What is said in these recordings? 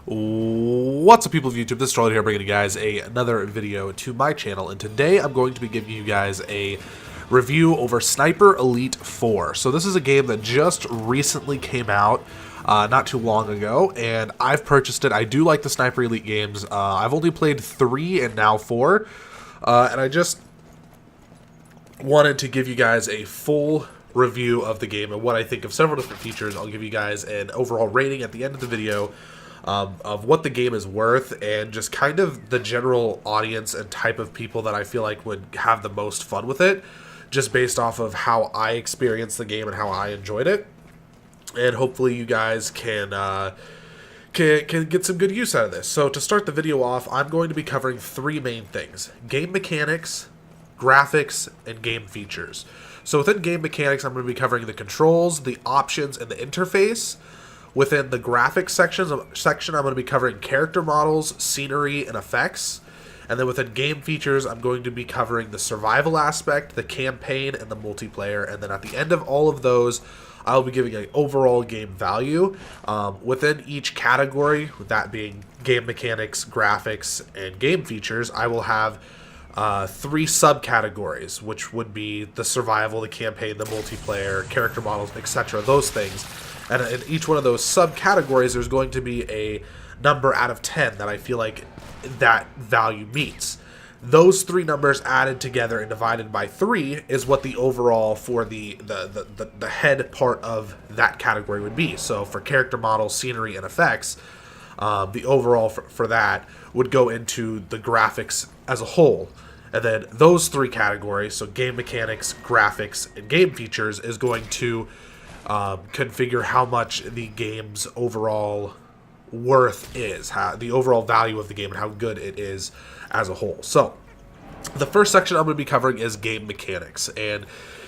What's up, people of YouTube? This is Charlie here, bringing you guys another video to my channel, and today I'm going to be giving you guys a review over Sniper Elite 4. So this is a game that just recently came out not too long ago, and I've purchased it. I do like the Sniper Elite games. I've only played 3 and now 4, and I just wanted to give you guys a full review of the game and what I think of several different features. I'll give you guys an overall rating at the end of the video of what the game is worth and just kind of the general audience and type of people that I feel like would have the most fun with it, just based off of how I experienced the game and how I enjoyed it. And hopefully you guys can get some good use out of this. So to start the video off, I'm going to be covering 3 main things: game mechanics, graphics, and game features. So within game mechanics, I'm going to be covering the controls, the options, and the interface. Within the graphics section, I'm going to be covering character models, scenery, and effects. And then within game features, I'm going to be covering the survival aspect, the campaign, and the multiplayer. And then at the end of all of those, I'll be giving an overall game value. Within each category, with that being game mechanics, graphics, and game features, I will have 3 subcategories, which would be the survival, the campaign, the multiplayer, character models, etc. Those things. And in each one of those subcategories, there's going to be a number out of 10 that I feel like that value meets. Those 3 numbers added together and divided by 3 is what the overall for the head part of that category would be. So for character models, scenery, and effects, the overall for that would go into the graphics as a whole. And then those 3 categories, so game mechanics, graphics, and game features, is going to configure how much the game's overall worth is, the overall value of the game and how good it is as a whole. So the first section I'm going to be covering is game mechanics, and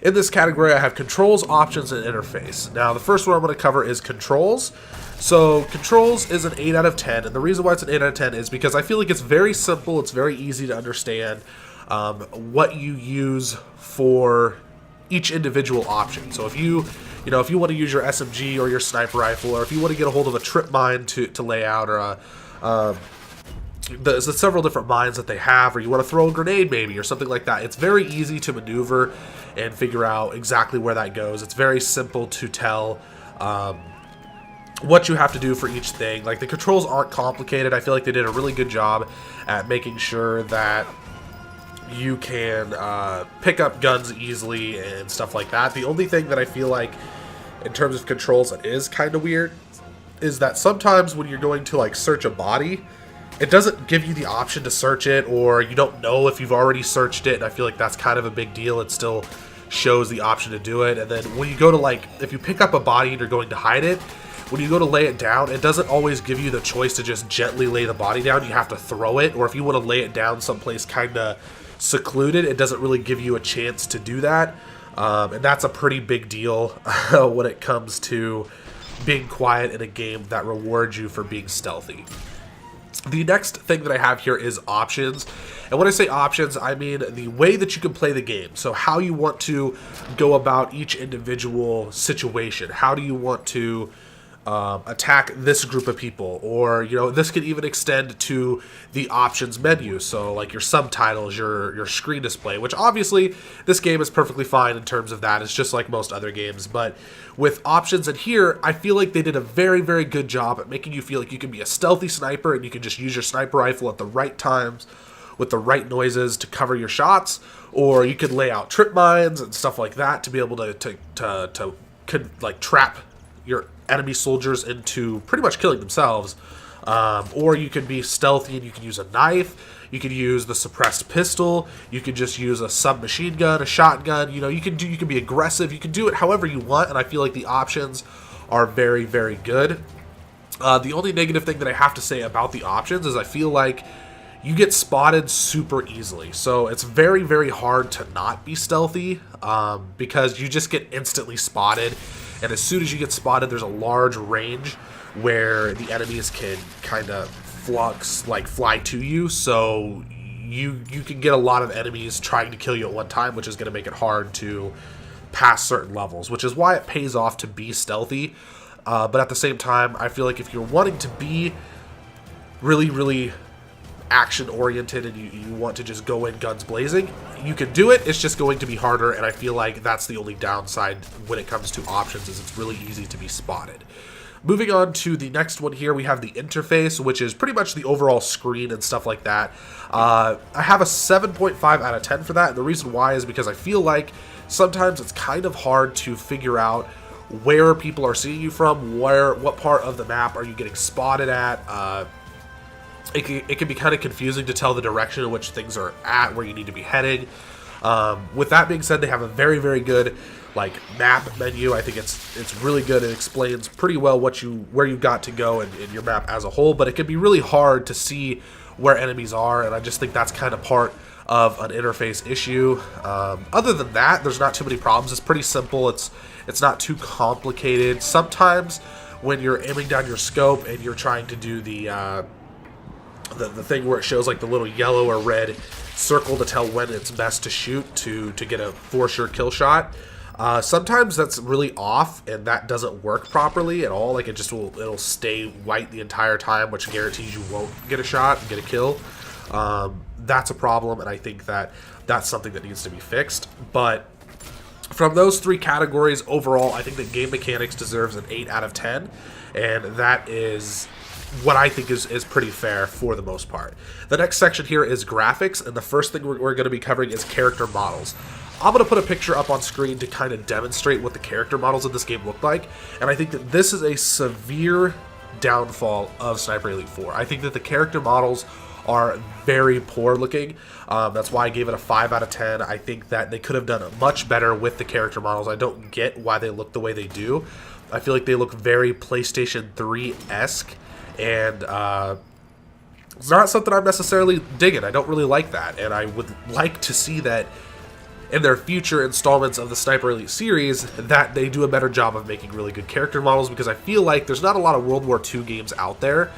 in this category I have controls, options, and interface. Now the first one I'm going to cover is controls. So controls is an 8 out of 10, and the reason why it's an 8 out of 10 is because I feel like it's very simple, it's very easy to understand what you use for each individual option. So if you want to use your SMG or your sniper rifle, or if you want to get a hold of a trip mine to lay out, or there's several different mines that they have, or you want to throw a grenade maybe, or something like that, it's very easy to maneuver and figure out exactly where that goes. It's very simple to tell what you have to do for each thing. Like, the controls aren't complicated. I feel like they did a really good job at making sure that you can pick up guns easily and stuff like that. The only thing that I feel like in terms of controls that is kind of weird is that sometimes when you're going to like search a body, it doesn't give you the option to search it, or you don't know if you've already searched it, and I feel like that's kind of a big deal. It still shows the option to do it. And then when you go to, like, if you pick up a body and you're going to hide it, when you go to lay it down, it doesn't always give you the choice to just gently lay the body down. You have to throw it, or if you want to lay it down someplace kind of secluded, it doesn't really give you a chance to do that. And that's a pretty big deal when it comes to being quiet in a game that rewards you for being stealthy. The next thing that I have here is options. And when I say options, I mean the way that you can play the game. So how you want to go about each individual situation. How do you want to attack this group of people? Or, this could even extend to the options menu. So like your subtitles, your screen display, which obviously this game is perfectly fine in terms of that. It's just like most other games. But with options in here, I feel like they did a very, very good job at making you feel like you can be a stealthy sniper and you can just use your sniper rifle at the right times with the right noises to cover your shots, or you could lay out trip mines and stuff like that to be able to trap your enemy soldiers into pretty much killing themselves. Or you could be stealthy and you can use a knife, you could use the suppressed pistol, you could just use a submachine gun, a shotgun. You can be aggressive, you can do it however you want, and I feel like the options are very, very good. The only negative thing that I have to say about the options is I feel like you get spotted super easily. So it's very, very hard to not be stealthy because you just get instantly spotted. And as soon as you get spotted, there's a large range where the enemies can kind of fly to you. So you can get a lot of enemies trying to kill you at one time, which is going to make it hard to pass certain levels, which is why it pays off to be stealthy. But at the same time, I feel like if you're wanting to be really action oriented and you want to just go in guns blazing, you can do it. It's just going to be harder, and I feel like that's the only downside when it comes to options, is it's really easy to be spotted. Moving on to the next one here, we have the interface, which is pretty much the overall screen and stuff like that. I have a 7.5 out of 10 for that, and the reason why is because I feel like sometimes it's kind of hard to figure out where people are seeing you from, what part of the map are you getting spotted at. It can be kind of confusing to tell the direction in which things are at, where you need to be heading. With that being said, they have a very good like map menu. I think it's really good. It explains pretty well where you got to go in your map as a whole, but it can be really hard to see where enemies are, and I just think that's kind of part of an interface issue. Other than that, there's not too many problems. It's pretty simple. It's not too complicated. Sometimes when you're aiming down your scope and you're trying to do the thing where it shows like the little yellow or red circle to tell when it's best to shoot to get a for sure kill shot. Sometimes that's really off and that doesn't work properly at all. Like it'll stay white the entire time, which guarantees you won't get a shot and get a kill. That's a problem, and I think that's something that needs to be fixed. But from those three categories overall, I think that game mechanics deserves an 8 out of 10, and that is what I think is pretty fair for the most part. The next section here is graphics, and the first thing we're going to be covering is character models. I'm going to put a picture up on screen to kind of demonstrate what the character models of this game look like, and I think that this is a severe downfall of Sniper Elite 4. I think that the character models are very poor looking. That's why I gave it a 5 out of 10. I think that they could have done much better with the character models. I don't get why they look the way they do. I feel like they look very PlayStation 3-esque, and it's not something I'm necessarily digging. I don't really like that, and I would like to see that in their future installments of the Sniper Elite series, that they do a better job of making really good character models, because I feel like there's not a lot of World War II games out there,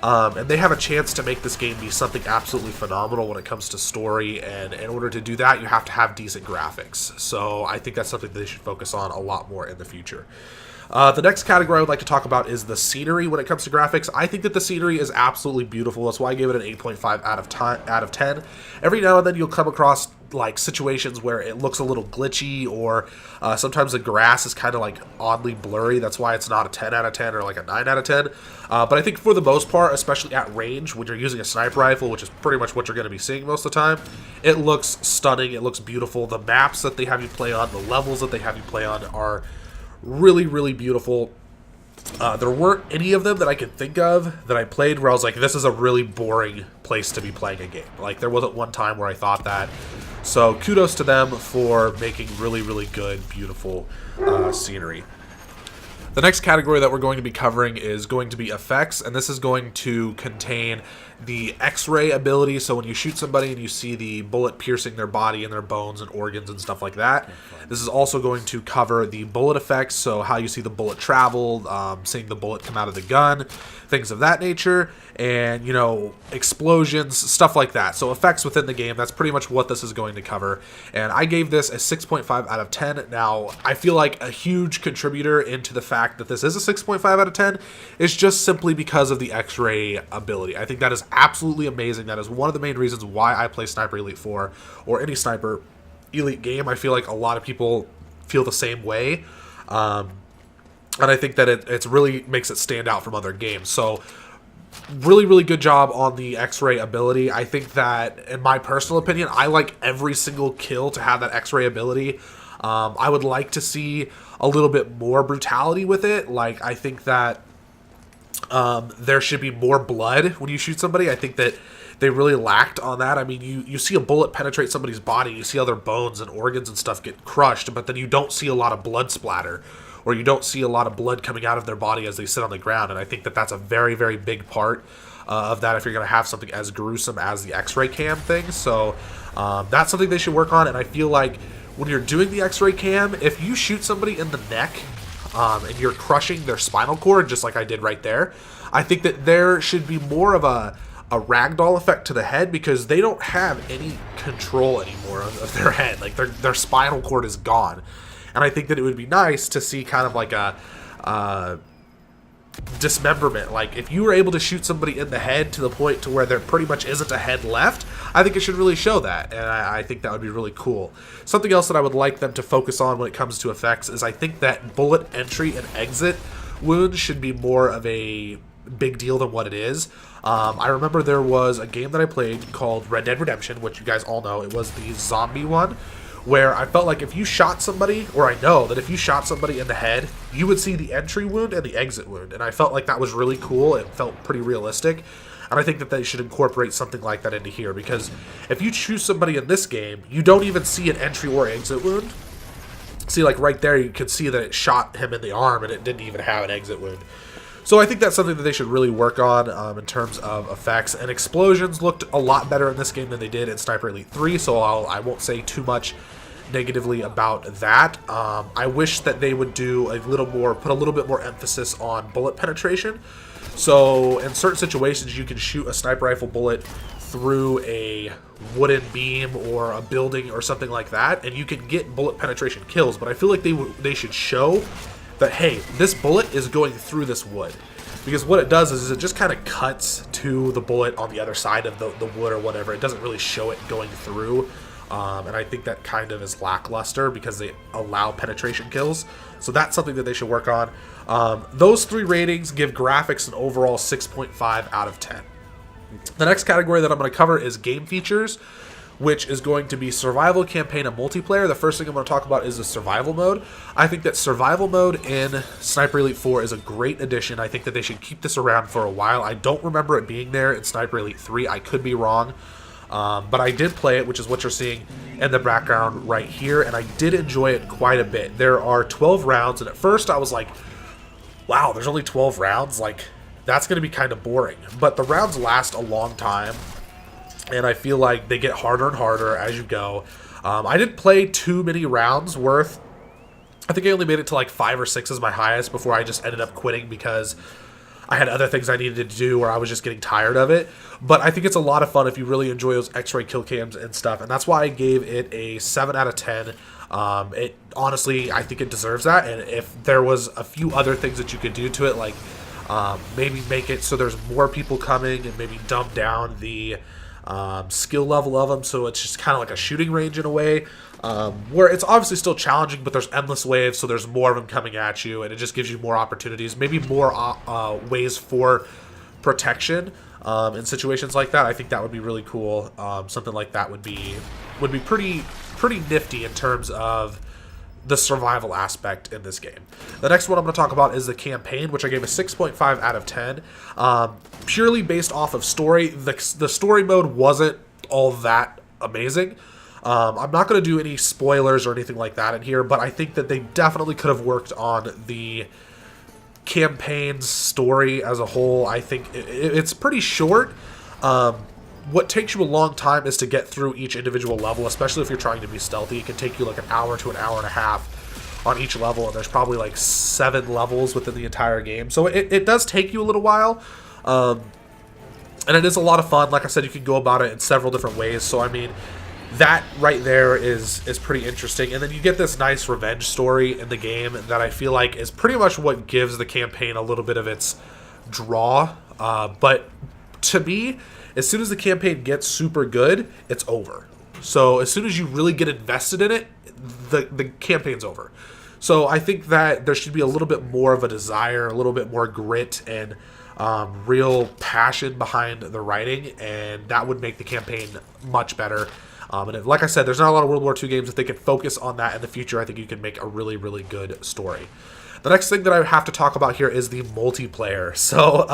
and they have a chance to make this game be something absolutely phenomenal when it comes to story, and in order to do that, you have to have decent graphics. So I think that's something that they should focus on a lot more in the future. The next category I would like to talk about is the scenery when it comes to graphics. I think that the scenery is absolutely beautiful. That's why I gave it an 8.5 out of 10. Every now and then you'll come across like situations where it looks a little glitchy, or sometimes the grass is kind of like oddly blurry. That's why it's not a 10 out of 10 or like a 9 out of 10. But I think for the most part, especially at range, when you're using a sniper rifle, which is pretty much what you're going to be seeing most of the time, it looks stunning. It looks beautiful. The maps that they have you play on, the levels that they have you play on are really beautiful. There weren't any of them that I could think of that I played where I was like, this is a really boring place to be playing a game. Like, there wasn't one time where I thought that. So kudos to them for making really good, beautiful scenery. The next category that we're going to be covering is going to be effects, and this is going to contain the X-ray ability. So when you shoot somebody and you see the bullet piercing their body and their bones and organs and stuff like that. This is also going to cover the bullet effects, so how you see the bullet travel, seeing the bullet come out of the gun, things of that nature, and, you know, explosions, stuff like that. So effects within the game, that's pretty much what this is going to cover. And I gave this a 6.5 out of 10. Now, I feel like a huge contributor into the fact that this is a 6.5 out of 10 is just simply because of the X-ray ability. I think that is absolutely amazing. That is one of the main reasons why I play Sniper Elite 4 or any Sniper Elite game. I feel like a lot of people feel the same way. And I think that it really makes it stand out from other games. So really good job on the X-ray ability. I think that, in my personal opinion, I like every single kill to have that X-ray ability. I would like to see a little bit more brutality with it. Like, I think that there should be more blood when you shoot somebody. I think that they really lacked on that. I mean, you see a bullet penetrate somebody's body, you see other bones and organs and stuff get crushed, but then you don't see a lot of blood splatter, or you don't see a lot of blood coming out of their body as they sit on the ground. And I think that that's a very big part of that if you're going to have something as gruesome as the X-ray cam thing. So that's something they should work on. And I feel like when you're doing the X-ray cam, if you shoot somebody in the neck and you're crushing their spinal cord, just like I did right there, I think that there should be more of a ragdoll effect to the head, because they don't have any control anymore of their head. Like, their spinal cord is gone. And I think that it would be nice to see kind of like a dismemberment. Like, if you were able to shoot somebody in the head to the point to where there pretty much isn't a head left, I think it should really show that, and I think that would be really cool. Something else that I would like them to focus on when it comes to effects is I think that bullet entry and exit wounds should be more of a big deal than what it is. I remember there was a game that I played called Red Dead Redemption, which you guys all know. It was the zombie one, where I felt like if you shot somebody, or I know that if you shot somebody in the head, you would see the entry wound and the exit wound, and I felt like that was really cool. It felt pretty realistic, and I think that they should incorporate something like that into here, because if you choose somebody in this game, you don't even see an entry or exit wound. See, like right there, you can see that it shot him in the arm, and it didn't even have an exit wound. So I think that's something that they should really work on in terms of effects. And explosions looked a lot better in this game than they did in Sniper Elite 3, so I won't say too much negatively about that. I wish that they would do a little more, put a little bit more emphasis on bullet penetration. So in certain situations, you can shoot a sniper rifle bullet through a wooden beam or a building or something like that, and you can get bullet penetration kills. But I feel like they should show that, hey, this bullet is going through this wood. Because what it does is it just kind of cuts to the bullet on the other side of the wood or whatever. It doesn't really show it going through. And I think that kind of is lackluster because they allow penetration kills. So that's something that they should work on. Those three ratings give graphics an overall 6.5 out of 10. The next category that I'm going to cover is game features, which is going to be survival, campaign, and multiplayer. The first thing I'm going to talk about is the survival mode. I think that survival mode in Sniper Elite 4 is a great addition. I think that they should keep this around for a while. I don't remember it being there in Sniper Elite 3. I could be wrong. But I did play it, which is what you're seeing in the background right here, and I did enjoy it quite a bit. There are 12 rounds, and at first I was like, wow, there's only 12 rounds? Like, that's going to be kind of boring. But the rounds last a long time, and I feel like they get harder and harder as you go. I didn't play too many rounds worth. I think I only made it to like 5 or 6 as my highest before I just ended up quitting because I had other things I needed to do or I was just getting tired of it. But I think it's a lot of fun if you really enjoy those X-ray kill cams and stuff. And that's why I gave it a 7 out of 10. It honestly, I think it deserves that. And if there was a few other things that you could do to it, like maybe make it so there's more people coming and maybe dumb down the skill level of them, so it's just kind of like a shooting range in a way, where it's obviously still challenging, but there's endless waves, so there's more of them coming at you, and it just gives you more opportunities, maybe more ways for protection in situations like that. I think that would be really cool. Something like that would be pretty nifty in terms of the survival aspect in this game. The next one I'm going to talk about is the campaign, which I gave a 6.5 out of 10. Purely based off of story. The story mode wasn't all that amazing. I'm not going to do any spoilers or anything like that in here, but I think that they definitely could have worked on the campaign's story as a whole. I think it's pretty short. What takes you a long time is to get through each individual level, especially if you're trying to be stealthy. It can take you like an hour to an hour and a half on each level, and there's probably like 7 levels within the entire game. So it does take you a little while, and it is a lot of fun. Like I said, you can go about it in several different ways. So I mean, that right there is pretty interesting. And then you get this nice revenge story in the game that I feel like is pretty much what gives the campaign a little bit of its draw. But to me, as soon as the campaign gets super good, it's over. So as soon as you really get invested in it, the campaign's over. So I think that there should be a little bit more of a desire, a little bit more grit, and real passion behind the writing, and that would make the campaign much better. And like I said, there's not a lot of World War II games. If they could focus on that in the future, I think you can make a really, really good story. The next thing that I have to talk about here is the multiplayer. So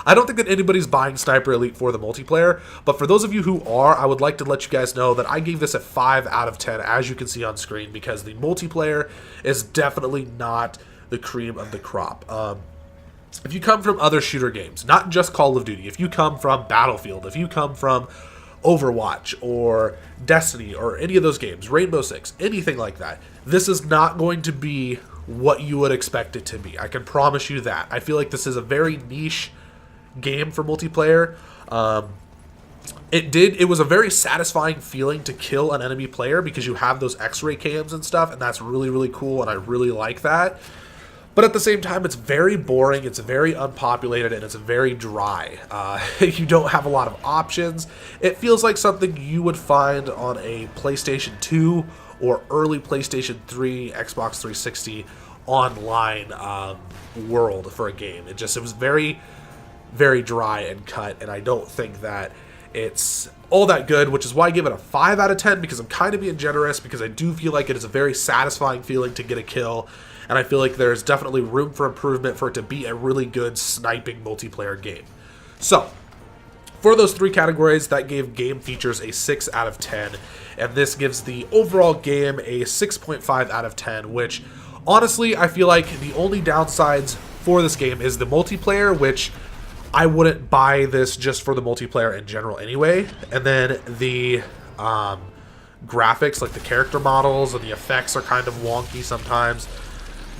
I don't think that anybody's buying Sniper Elite for the multiplayer, but for those of you who are, I would like to let you guys know that I gave this a 5 out of 10, as you can see on screen, because the multiplayer is definitely not the cream of the crop. If you come from other shooter games, not just Call of Duty, if you come from Battlefield, if you come from Overwatch or Destiny or any of those games, Rainbow Six, anything like that, this is not going to be what you would expect it to be. I can promise you that. I feel like this is a very niche game for multiplayer. It was a very satisfying feeling to kill an enemy player because you have those X-ray cams and stuff, and that's really, really cool, and I really like that. But at the same time, it's very boring, it's very unpopulated, and it's very dry. You don't have a lot of options. It feels like something you would find on a PlayStation 2 or early PlayStation 3, Xbox 360 online world for a game. It was very, very dry and cut, and I don't think that it's all that good, which is why I give it a 5 out of 10, because I'm kind of being generous, because I do feel like it is a very satisfying feeling to get a kill, and I feel like there's definitely room for improvement for it to be a really good sniping multiplayer game. So, for those 3 categories, that gave game features a 6 out of 10, and this gives the overall game a 6.5 out of 10, which, honestly, I feel like the only downsides for this game is the multiplayer, which I wouldn't buy this just for the multiplayer in general anyway. And then the graphics, like the character models and the effects, are kind of wonky sometimes.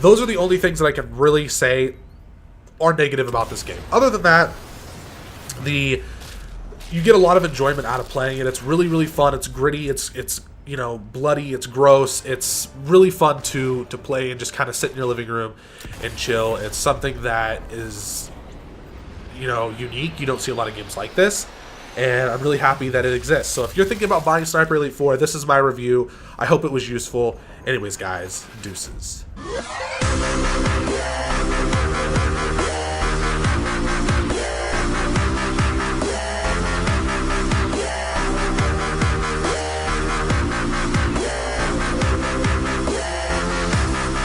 Those are the only things that I can really say are negative about this game. Other than that, you get a lot of enjoyment out of playing it. It's really, really fun. It's gritty. It's you know, bloody. It's gross. It's really fun to play and just kind of sit in your living room and chill. It's something that is, you know, unique. You don't see a lot of games like this, and I'm really happy that it exists. So if you're thinking about buying Sniper Elite 4, this is my review. I hope it was useful. Anyways, guys, deuces.